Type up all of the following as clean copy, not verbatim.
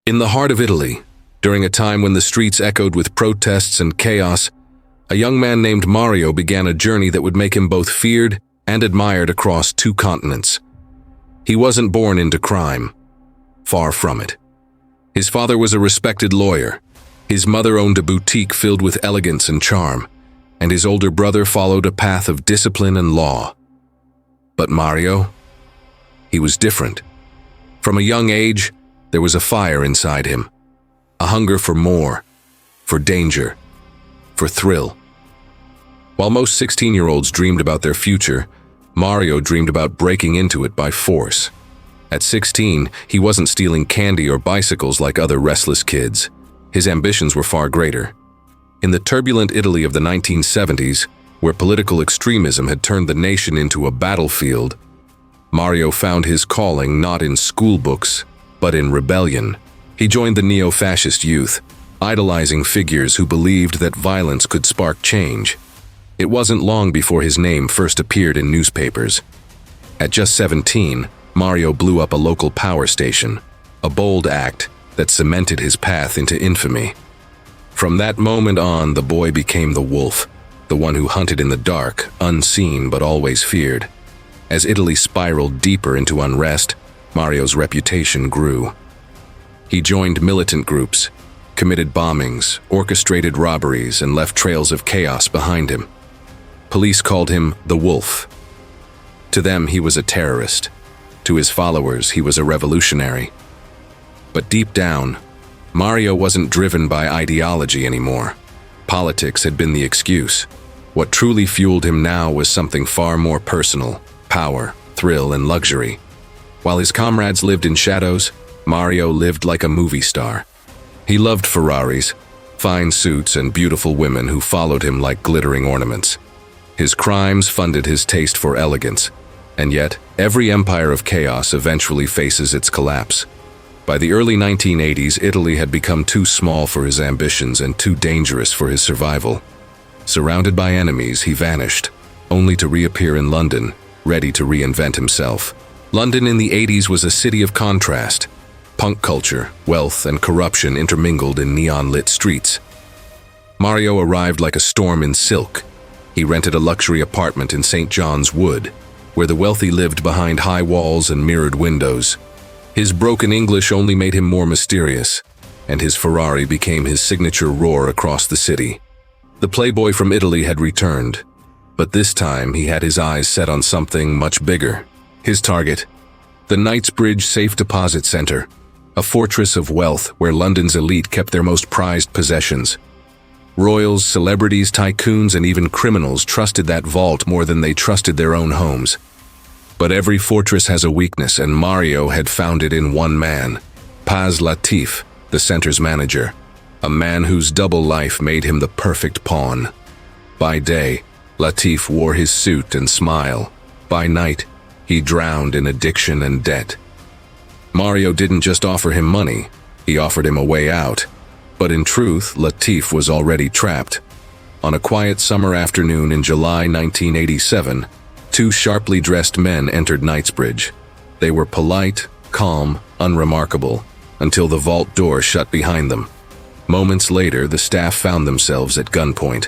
In the heart of Italy, during a time when the streets echoed with protests and chaos, a young man named Mario began a journey that would make him both feared and admired across 2 continents. He wasn't born into crime. Far from it. His father was a respected lawyer. His mother owned a boutique filled with elegance and charm, and his older brother followed a path of discipline and law. But Mario? He was different. From a young age, there was a fire inside him, a hunger for more, for danger, for thrill. While most 16-year-olds dreamed about their future, Mario dreamed about breaking into it by force. At 16, he wasn't stealing candy or bicycles like other restless kids. His ambitions were far greater. In the turbulent Italy of the 1970s, where political extremism had turned the nation into a battlefield, Mario found his calling not in school books, but in rebellion. He joined the neo-fascist youth, idolizing figures who believed that violence could spark change. It wasn't long before his name first appeared in newspapers. At just 17, Mario blew up a local power station, a bold act that cemented his path into infamy. From that moment on, the boy became the wolf, the one who hunted in the dark, unseen but always feared. As Italy spiraled deeper into unrest, Mario's reputation grew. He joined militant groups, committed bombings, orchestrated robberies, and left trails of chaos behind him. Police called him the Wolf. To them, he was a terrorist. To his followers, he was a revolutionary. But deep down, Mario wasn't driven by ideology anymore. Politics had been the excuse. What truly fueled him now was something far more personal: power, thrill, and luxury. While his comrades lived in shadows, Mario lived like a movie star. He loved Ferraris, fine suits, and beautiful women who followed him like glittering ornaments. His crimes funded his taste for elegance, and yet every empire of chaos eventually faces its collapse. By the early 1980s, Italy had become too small for his ambitions and too dangerous for his survival. Surrounded by enemies, he vanished, only to reappear in London, ready to reinvent himself. London in the 80s was a city of contrast. Punk culture, wealth, and corruption intermingled in neon-lit streets. Mario arrived like a storm in silk. He rented a luxury apartment in St. John's Wood, where the wealthy lived behind high walls and mirrored windows. His broken English only made him more mysterious, and his Ferrari became his signature roar across the city. The playboy from Italy had returned, but this time he had his eyes set on something much bigger. His target, the Knightsbridge Safe Deposit Center, a fortress of wealth where London's elite kept their most prized possessions. Royals, celebrities, tycoons, and even criminals trusted that vault more than they trusted their own homes. But every fortress has a weakness, and Mario had found it in one man, Paz Latif, the center's manager, a man whose double life made him the perfect pawn. By day, Latif wore his suit and smile. By night, he drowned in addiction and debt. Mario didn't just offer him money, he offered him a way out. But in truth, Latif was already trapped. On a quiet summer afternoon in July 1987, 2 sharply dressed men entered Knightsbridge. They were polite, calm, unremarkable, until the vault door shut behind them. Moments later, the staff found themselves at gunpoint.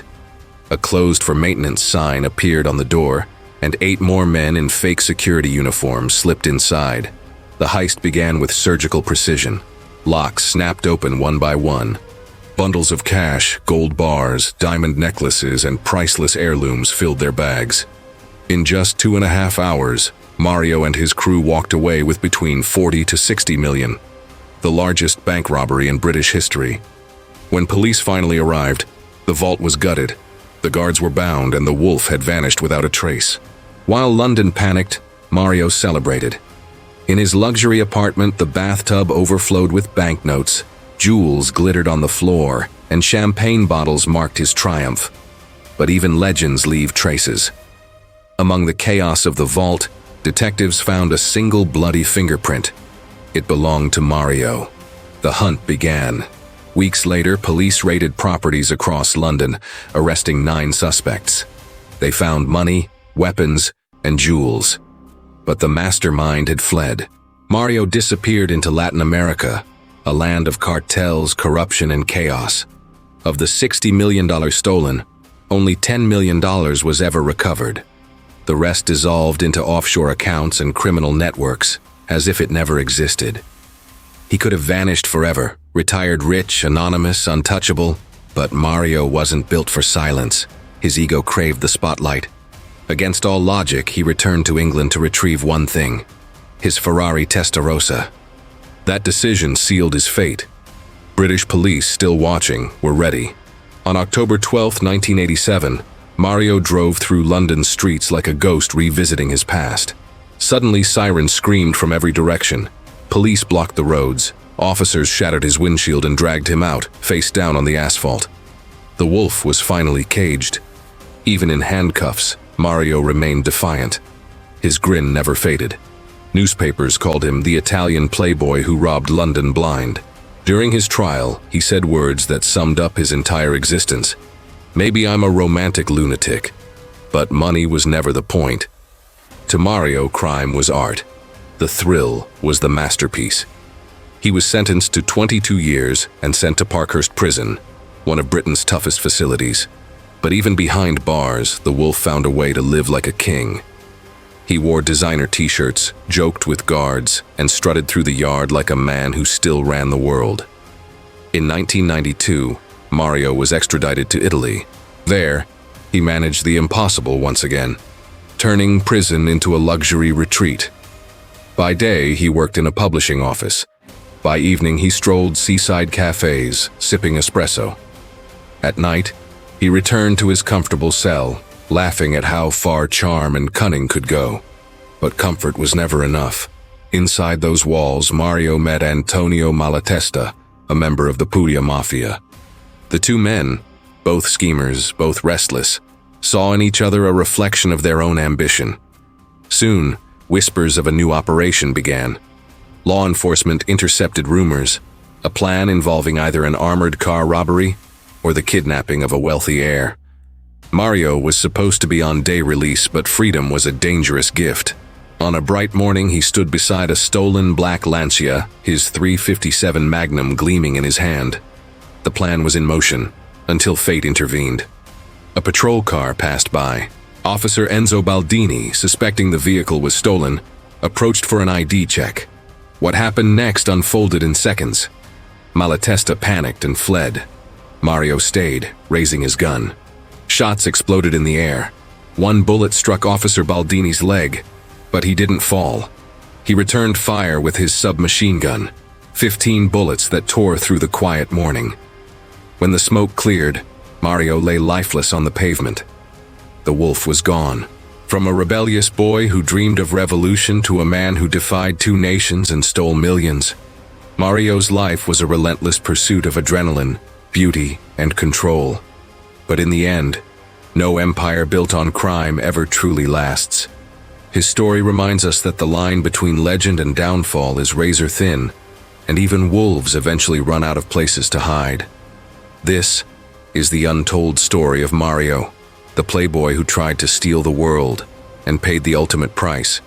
A closed-for-maintenance sign appeared on the door, and 8 more men in fake security uniforms slipped inside. The heist began with surgical precision. Locks snapped open one by one. Bundles of cash, gold bars, diamond necklaces, and priceless heirlooms filled their bags. In just 2.5 hours, Mario and his crew walked away with between 40 to 60 million, the largest bank robbery in British history. When police finally arrived, the vault was gutted, the guards were bound, and the wolf had vanished without a trace. While London panicked, Mario celebrated. In his luxury apartment, the bathtub overflowed with banknotes, jewels glittered on the floor, and champagne bottles marked his triumph. But even legends leave traces. Among the chaos of the vault, detectives found a single bloody fingerprint. It belonged to Mario. The hunt began. Weeks later, police raided properties across London, arresting 9 suspects. They found money, weapons, and jewels. But the mastermind had fled. Mario disappeared into Latin America, a land of cartels, corruption, and chaos. Of the $60 million stolen, only $10 million was ever recovered. The rest dissolved into offshore accounts and criminal networks, as if it never existed. He could have vanished forever, retired rich, anonymous, untouchable, but Mario wasn't built for silence. His ego craved the spotlight. Against all logic, he returned to England to retrieve one thing: his Ferrari Testarossa. That decision sealed his fate. British police, still watching, were ready. On October 12, 1987, Mario drove through London's streets like a ghost revisiting his past. Suddenly, sirens screamed from every direction. Police blocked the roads. Officers shattered his windshield and dragged him out, face down on the asphalt. The wolf was finally caged. Even in handcuffs, Mario remained defiant. His grin never faded. Newspapers called him the Italian playboy who robbed London blind. During his trial, he said words that summed up his entire existence. "Maybe I'm a romantic lunatic, but money was never the point." To Mario, crime was art. The thrill was the masterpiece. He was sentenced to 22 years and sent to Parkhurst Prison, one of Britain's toughest facilities. But even behind bars, the wolf found a way to live like a king. He wore designer t-shirts, joked with guards, and strutted through the yard like a man who still ran the world. In 1992, Mario was extradited to Italy. There, he managed the impossible once again, turning prison into a luxury retreat. By day, he worked in a publishing office. By evening, he strolled seaside cafes, sipping espresso. At night, he returned to his comfortable cell, laughing at how far charm and cunning could go. But comfort was never enough. Inside those walls, Mario met Antonio Malatesta, a member of the Puglia Mafia. The two men, both schemers, both restless, saw in each other a reflection of their own ambition. Soon, whispers of a new operation began. Law enforcement intercepted rumors, a plan involving either an armored car robbery or the kidnapping of a wealthy heir. Mario was supposed to be on day release, but freedom was a dangerous gift. On a bright morning, he stood beside a stolen black Lancia, his .357 Magnum gleaming in his hand. The plan was in motion, until fate intervened. A patrol car passed by. Officer Enzo Baldini, suspecting the vehicle was stolen, approached for an ID check. What happened next unfolded in seconds. Malatesta panicked and fled. Mario stayed, raising his gun. Shots exploded in the air. One bullet struck Officer Baldini's leg, but he didn't fall. He returned fire with his submachine gun, 15 bullets that tore through the quiet morning. When the smoke cleared, Mario lay lifeless on the pavement. The wolf was gone. From a rebellious boy who dreamed of revolution to a man who defied two nations and stole millions, Mario's life was a relentless pursuit of adrenaline, beauty, and control. But in the end, no empire built on crime ever truly lasts. His story reminds us that the line between legend and downfall is razor thin, and even wolves eventually run out of places to hide. This is the untold story of Mario, the playboy who tried to steal the world and paid the ultimate price.